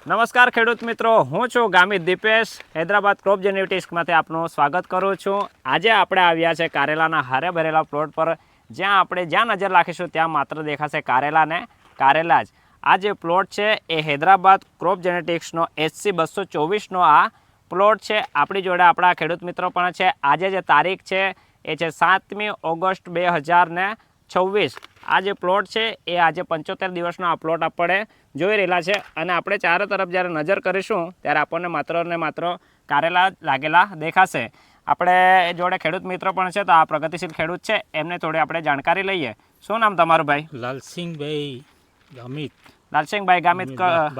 નમસ્કાર ખેડૂત મિત્રો, હું છું ગામિત દીપેશ. હૈદરાબાદ ક્રોપ જેનેટિક્સમાંથી આપનું સ્વાગત કરું છું. આજે આપણે આવ્યા છે કારેલાના હારે ભરેલા પ્લોટ પર, જ્યાં નજર રાખીશું ત્યાં માત્ર દેખાશે કારેલા ને કારેલા જ. આ જે પ્લોટ છે એ હૈદરાબાદ ક્રોપ જેનેટિક્સનો HC 224નો આ પ્લોટ છે. આપણી જોડે આપણા ખેડૂત મિત્રો પણ છે. આજે જે તારીખ છે એ છે 7મી ઓગસ્ટ 2026. આ જે પ્લોટ છે એ આજે 75 દિવસનો આ પ્લોટ આપણે જોઈ રહેલા છે અને આપણે ચારો તરફ જ્યારે નજર કરીશું ત્યારે આપણને માત્ર ને માત્ર કારેલા લાગેલા દેખાશે. આપણે જોડે ખેડૂત મિત્રો પણ છે, તો આ પ્રગતિશીલ ખેડૂત છે, એમને થોડી આપણે જાણકારી લઈએ. શું નામ તમારું ભાઈ? લાલસિંહભાઈ ગામિત. લાલસિંહભાઈ ગામિત,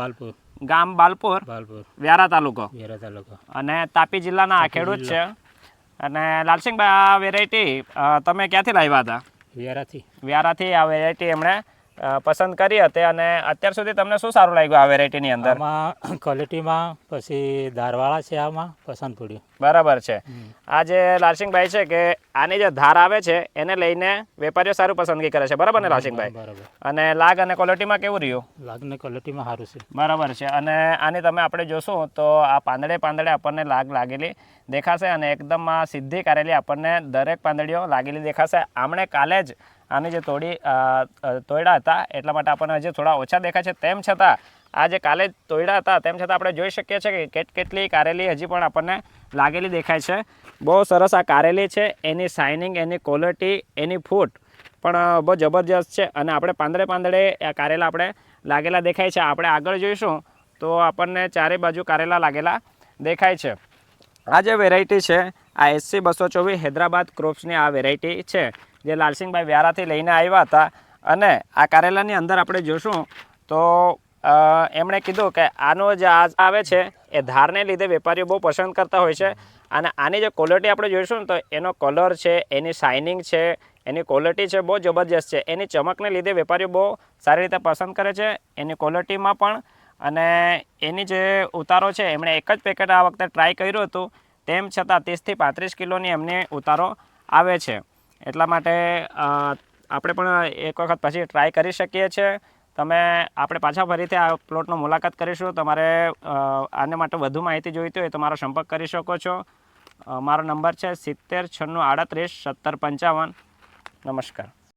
બાલપુર, ગામ બાલપુર, વ્યારા તાલુકો અને તાપી જિલ્લાના આ ખેડૂત છે. અને લાલસિંહભાઈ, આ વેરાયટી તમે ક્યાંથી લાવ્યા હતા? વ્યારાથી આ વેરાયટી એમણે પસંદ કરી હતી. અને અત્યાર સુધી તમને શું સારું લાગ્યું આ વેરાયટીની અંદર? આમાં ક્વોલિટીમાં પછી ધારવાળા છે, આમાં પસંદ પડ્યું. બરાબર છે. આ જે લાલસિંહભાઈ છે કે આની જે ધાર આવે છે એને લઈને વેપારીઓ સારું પસંદગી કરે છે, બરાબર ને લાલસિંહભાઈ? બરાબર. અને લાગ અને ક્વોલિટીમાં કેવું રહ્યું? લાગ ને ક્વોલિટીમાં સારું છે. બરાબર છે. અને આની તમે આપણે જોશું તો આ પાંદડે આપણને લાગ લાગેલી દેખાશે અને એકદમ આ સીધી કારેલી આપણને દરેક પાંદડીઓ લાગેલી દેખાશે. આમણે કાલે જ આની જે તોડ્યા હતા એટલા માટે આપણને હજી થોડા ઓછા દેખાય છે. તેમ છતાં આ જે કાલે તોડ્યા હતા તેમ છતાં આપણે જોઈ શકીએ છીએ કે કેટલી કારેલી હજી પણ આપણને લાગેલી દેખાય છે. બહુ સરસ આ કારેલી છે. એની શાઇનિંગ, એની ક્વોલિટી, એની ફૂટ પણ બહુ જબરજસ્ત છે. અને આપણે પાંદડે આ કારેલા આપણે લાગેલા દેખાય છે. આપણે આગળ જોઈશું તો આપણને ચારે બાજુ કારેલા લાગેલા દેખાય છે. આ જે વેરાયટી છે આ HC 224 હૈદરાબાદ ક્રોપ્સની આ વેરાયટી છે, જે લાલસિંહભાઈ વ્યારાથી લઈને આવ્યા હતા. અને આ કારેલાની અંદર આપણે જોશું તો એમણે કીધું કે આનો જે આવે છે એ ધારને લીધે વેપારીઓ બહુ પસંદ કરતા હોય છે. અને આની જે ક્વોલિટી આપણે જોઈશું ને તો એનો કલર છે, એની શાઇનિંગ છે, એની ક્વોલિટી છે, બહુ જબરજસ્ત છે. એની ચમકને લીધે વેપારીઓ બહુ સારી રીતે પસંદ કરે છે, એની ક્વોલિટીમાં પણ. અને એની જે ઉતારો છે, એમણે એક જ પેકેટ આ વખતે ટ્રાય કર્યું હતું, તેમ છતાં 30 થી 35 કિલોની એમને ઉતારો આવે છે. એટલા માટે આપણે પણ એક વખત પછી ટ્રાય કરી શકીએ છીએ. આપણે પાછા ફરીથી આ પ્લોટનો મુલાકાત કરીશું. તમારે આને માટે વધુ માહિતી જોઈતી હોય તો મારો સંપર્ક કરી શકો છો. મારો નંબર છે 70 96 38 70 55. નમસ્કાર.